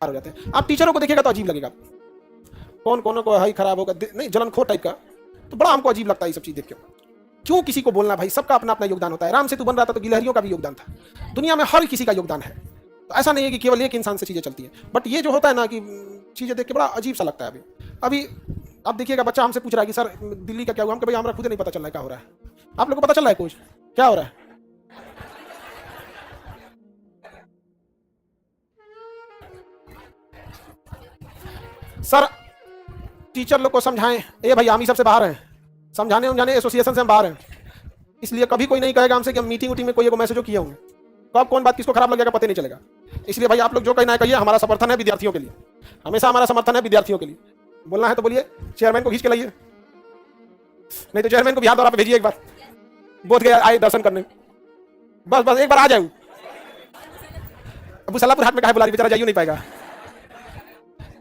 हो जाते हैं। आप टीचरों को देखिएगा तो अजीब लगेगा, कौन कौन को हाई खराब होगा, नहीं जलनखोर टाइप का, तो बड़ा हमको अजीब लगता है ये सब चीज़ देख के। क्यों किसी को बोलना भाई, सबका अपना अपना योगदान होता है। राम सेतु बन रहा था तो गिलहरियों का भी योगदान था, दुनिया में हर किसी का योगदान है। तो ऐसा नहीं है कि केवल एक इंसान से चीज़ें चलती हैं। बट ये जो होता है ना कि चीज़ें देख के बड़ा अजीब सा लगता है। अभी अब देखिएगा बच्चा हमसे पूछ रहा है कि सर दिल्ली का क्या हुआ, हम भाई हमारा खुद नहीं पता चल रहा है क्या हो रहा है। आप लोग को पता चल रहा है कुछ क्या हो रहा है? सर टीचर लोग को समझाएं, ए भाई हम ही सबसे बाहर हैं, समझाने एसोसिएशन से हम बाहर हैं, इसलिए कभी कोई नहीं कहेगा हमसे कि हम मीटिंग में कोई मैसेज किए होंगे तो अब कौन बात किसको खराब लगेगा पता नहीं चलेगा। इसलिए भाई आप लोग जो कहना है कहिए, हमारा समर्थन है विद्यार्थियों के लिए, हमेशा हमारा समर्थन है विद्यार्थियों के लिए। बोलना है तो बोलिए, चेयरमैन को खींच के लाइए, नहीं तो चेयरमैन को बिहार दौरा पे भेजिए, एक बार बोध गया आए दर्शन करने, बस एक बार आ जाए। अबू सलापुर हाट में काहे बुला रही, बेचारा जाइए नहीं पाएगा।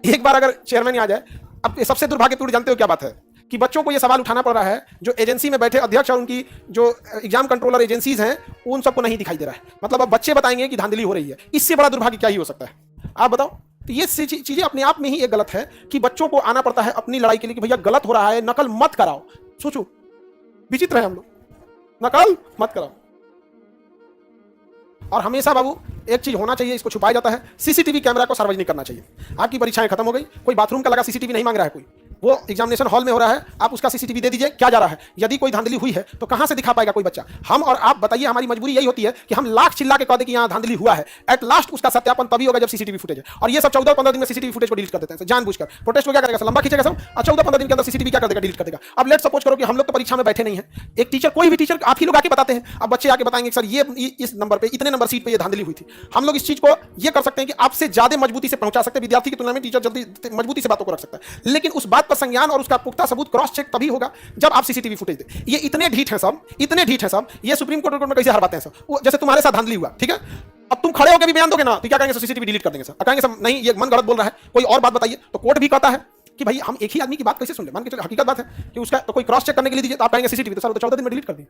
एक बार अगर चेयरमैन आ जाए। अब सबसे दुर्भाग्यपूर्ण जानते हो क्या बात है कि बच्चों को यह सवाल उठाना पड़ रहा है, जो एजेंसी में बैठे अध्यक्ष और उनकी जो एग्जाम कंट्रोलर एजेंसीज हैं उन सबको नहीं दिखाई दे रहा है। मतलब अब बच्चे बताएंगे कि धांधली हो रही है, इससे बड़ा दुर्भाग्य क्या ही हो सकता है, आप बताओ। तो ये चीजें अपने आप में ही एक गलत है कि बच्चों को आना पड़ता है अपनी लड़ाई के लिए कि भैया गलत हो रहा है, नकल मत कराओ। सोचो विचित्र है हम लोग, नकल मत कराओ। और हमेशा बाबू एक चीज होना चाहिए, इसको छुपाया जाता है, सीसीटीवी कैमरा को सार्वजनिक करना चाहिए। आपकी परीक्षाएं खत्म हो गई, कोई बाथरूम का लगा सीसीटीवी नहीं मांग रहा है, कोई वो एग्जामिनेशन हॉल में हो रहा है, आप उसका सीसीटीवी दे दीजिए, क्या जा रहा है। यदि कोई धांधली हुई है तो कहां से दिखा पाएगा कोई बच्चा। हम और आप बताइए, हमारी मजबूरी यही होती है कि हम लाख चिल्ला के कह दें कि यहां धांधली हुआ है, एट लास्ट उसका सत्यापन तभी होगा जब सीसीटीवी फुटेज है। और ये सब 14-15 दिन में सीसीटीवी फुटेज को डिलीट कर देते हैं जानबूझकर। प्रोटेस्ट को क्या करेगा, लंबा खींचेगा सब, और 14-15 दिन के अंदर सीसीटीवी क्या कर देगा, डिलीट कर देगा। अब लेट सपोज करो कि हम लोग तो परीक्षा में बैठे नहीं है, एक टीचर, कोई भी टीचर, आप ही लोग आके बताते हैं, अब बच्चे आके बताएंगे सर ये इस नंबर पे, इतने नंबर सीट पे ये धांधली हुई थी। हम लोग इस चीज को ये कर सकते हैं कि आपसे ज्यादा मजबूती से पहुंचा सकते हैं, विद्यार्थी की तुलना में टीचर जल्दी मजबूती से बातों को रख सकता है। लेकिन उस बात पर संज्ञान और उसका पुख्ता सबूत क्रॉस चेक तभी होगा जब आप सीसीटीवी फुटेज दे। ये इतने ढीठ हैं सब, इतने ढीठ हैं सब, ये सुप्रीम कोर्ट में कैसे हरवाते हैं सब। जैसे तुम्हारे साथ धांधली हुआ, ठीक है, अब तुम खड़े होकर भी बयान दोगे ना तो क्या कहेंगे, सीसीटीवी डिलीट कर देंगे सर, कहेंगे सर नहीं ये मन गलत बोल रहा है, कोई और बात बताइए। तो कोर्ट भी कहता है कि भाई हम एक ही आदमी की बात कैसे सुन ले, मान के चलो हकीकत बात है कि उसका तो कोई क्रॉस चेक करने के लिए दीजिए, तो आप कहेंगे सीसीटीवी, तो सर तो 14 दिन में डिलीट कर दिए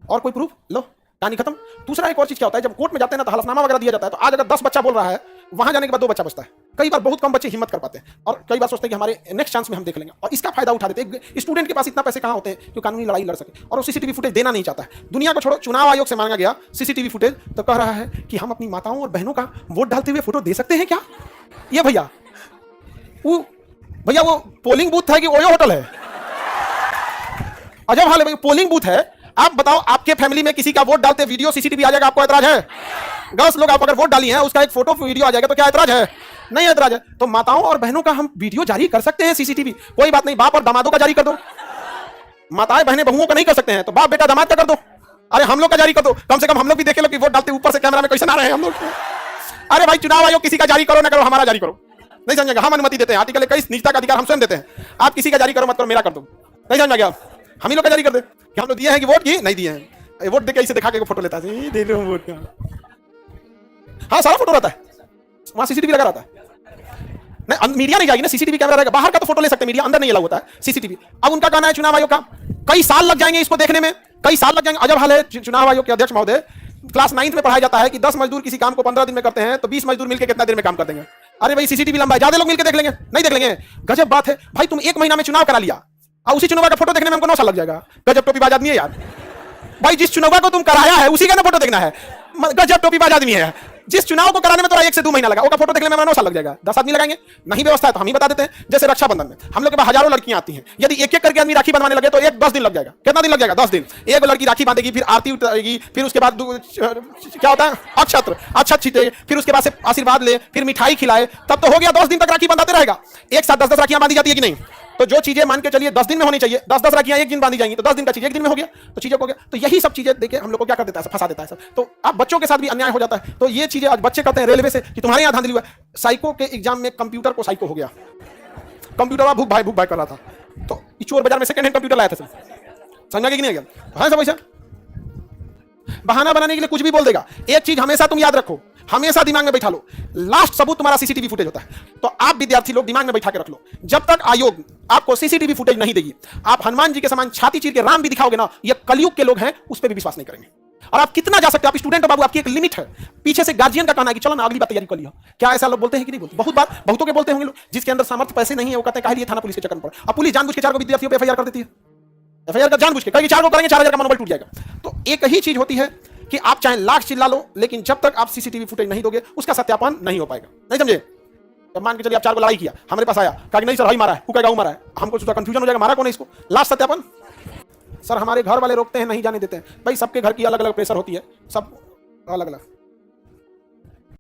और कोई प्रूफ लो, कहानी खत्म। दूसरा एक और चीज क्या होता है, जब कोर्ट में जाते हैं ना तो हलफनामा वगैरह दिया जाता है, तो आज अगर 10 बच्चा बोल रहा है, वहां जाने के बाद 2 बच्चा बचता है। कई बार बहुत कम बच्चे हिम्मत कर पाते हैं और कई बार सोचते हैं कि हमारे नेक्स्ट चांस में हम देख लेंगे, और इसका फायदा उठा देते हैं। स्टूडेंट के पास इतना पैसे कहां होते हैं जो कानूनी लड़ाई लड़ सके, और वो सीसीटीवी फुटेज देना नहीं चाहता है। दुनिया को छोड़ो, चुनाव आयोग से मांगा गया सीसीटीवी फुटेज, तो कह रहा है कि हम अपनी माताओं और बहनों का वोट डालते हुए फोटो दे सकते हैं क्या। ये भैया वो पोलिंग बूथ है कि ओयो होटल है, अजब हाल है। पोलिंग बूथ है, आप बताओ आपके फैमिली में किसी का वोट डालते वीडियो सीसीटीवी आ जाएगा, आपको ऐतराज है? 10 लोग आप अगर वोट डाली हैं, उसका एक फोटो वीडियो आ जाएगा तो क्या ऐतराज है? नहीं ऐतराज है। तो माताओं और बहनों का हम वीडियो जारी कर सकते हैं सीसीटीवी, कोई बात नहीं, बाप और दामादों का जारी कर दो। माताएं बहनें बहुओं का नहीं कर सकते हैं, तो बाप बेटा दामाद का कर दो। अरे हम लोग का जारी कर दो, कम से कम हम लोग भी देखे लो कि वोट डालते ऊपर से कैमरा में कैसे ना रहे हम लोग। अरे भाई चुनाव आयोग किसी का जारी करो ना करो, हमारा जारी करो, नहीं समझेगा, हम अनुमति देते हैं, आर्टिकल 21 निजता का अधिकार हम स्वयं देते हैं। आप किसी का जारी करो मत करो, मेरा कर दो, नहीं समझ में गया? हम ही लोग का जारी कर दे कि हम लोग दिए हैं कि वोट की नहीं दिए हैं, वोट देके इसे दिखा के फोटो लेता है, दे लो वोट का। हाँ सारा फोटो रहता है, वहां सीसीटीवी लगा रहता है। नहीं मीडिया नहीं जाएगी ना, सीसीटीवी कैमरा रहेगा, बाहर का तो फोटो ले सकते हैं, मीडिया अंदर नहीं अलाउ होता है सीसीटीवी। अब उनका कहना है चुनाव आयोग का कई साल लग जाएंगे इसको देखने में, कई साल लग जाएंगे। अजब हाल है चुनाव आयोग के अध्यक्ष महोदय, क्लास 9th में पढ़ाया जाता है कि 10 मजदूर किसी काम को 15 दिन में करते हैं तो 20 मजदूर मिलकर कितना देर में काम कर देंगे। अरे भाई सीसीटीवी लंबा है, ज्यादा लोग मिलकर देख लेंगे, नहीं देख लेंगे। गजब बात है भाई, तुम 1 महीना में चुनाव करा लिया और उसी चुनाव का फोटो देखने में हमको 9 साल लग जाएगा। गजब टोपीबाज आदमी है यार भाई, जिस चुनाव को तुम कराया है उसी का ना फोटो देखना है, गजब टोपीबाज आदमी है। जिस चुनाव को कराने में तो 1 से 2 महीना लगा, उसका फोटो देखने में 9 साल लग जाएगा। 10 आदमी लगाएंगे, नहीं व्यवस्था है तो हम ही बता देते हैं। जैसे रक्षाबंधन में हम लोग के पास हजारों लड़कियां आती हैं, यदि एक एक करके आदमी राखी बंधवाने लगे तो 10 दिन लग जाएगा। कितना दिन लग जाएगा? 10 दिन। एक लड़की राखी बांधेगी, फिर आरती उतारेगी, फिर उसके बाद क्या होता है अक्षत छीटे, फिर उसके बाद से आशीर्वाद ले, फिर मिठाई खिलाए, तब तो हो गया 10 दिन तक राखी बंधाते रहेगा। एक साथ 10-10 राखियां बांधी जाती है कि नहीं? तो जो चीजें मान के चलिए 10 दिन में होनी चाहिए, 10-10 राखियां एक दिन बांधी जाएंगी तो 10 दिन का चीज 1 दिन में हो गया, तो चीजों को हो गया। तो यही सब चीजें देखिए हम लोग को क्या कर देता है, फंसा देता है सब। तो अब बच्चों के साथ भी अन्याय हो जाता है। तो ये चीजें आज बच्चे कहते हैं रेलवे से कि तुम्हारे यहाँ धांधली हुआ। साइको के एग्जाम में कंप्यूटर को साइको हो गया, कंप्यूटर भूख भाई कर रहा था, तो चोर बाजार में सेकंड हैंड कंप्यूटर लाया था। समझा कि नहीं गया? सब ऐसा बहाना बनाने के लिए कुछ भी बोल देगा। एक चीज हमेशा तुम याद रखो, हमेशा दिमाग में बैठा लो, लास्ट सबूत तुम्हारा सीसीटीवी फुटेज होता है। तो आप विद्यार्थी लोग दिमाग में बैठा के रख लो, जब तक आयोग आपको सीसीटीवी फुटेज नहीं देगी, आप हनुमान जी के समान छाती चीर के राम भी दिखाओगे ना, ये कलयुग के लोग हैं, उस पर भी विश्वास नहीं करेंगे। और आप कितना जा सकते हो, आप स्टूडेंट हो बाबू, आपकी एक लिमिट है। पीछे से गार्जियन का कहना है कि चलो ना अगली बार तैयारी कर लिया। क्या ऐसा लोग बोलते हैं कि नहीं बोलते? बहुत बार बहुतों के बोलते होंगे लोग, जिसके अंदर सामर्थ्य पैसे नहीं है वो कहते हैं काहे लिए थाना पुलिस के चक्कर में पड़ा। अब पुलिस जानबूझ के 4 को विद्यार्थियों पे एफआईआर कर देती है, एफआईआर का जानबूझ के, कहेगी 4 को करेंगे 4000 का मनोबल टूट जाएगा। तो एक ही चीज होती है कि आप चाहे लाख चिल्ला लो, लेकिन जब तक आप सीसीटीवी फुटेज नहीं दोगे उसका सत्यापन नहीं हो पाएगा। नहीं समझे? जब मान के चलिए आप 4 को लड़ाई किया, हमारे पास आया, कहा कि नहीं सर भाई मारा है, कहेगा मारा है, हमको सोचा कंफ्यूजन हो जाएगा मारा कौन है इसको, लास्ट सत्यापन। सर हमारे घर वाले रोकते हैं, नहीं जाने देते हैं। भाई सबके घर की अलग अलग प्रेशर होती है, सब अलग अलग।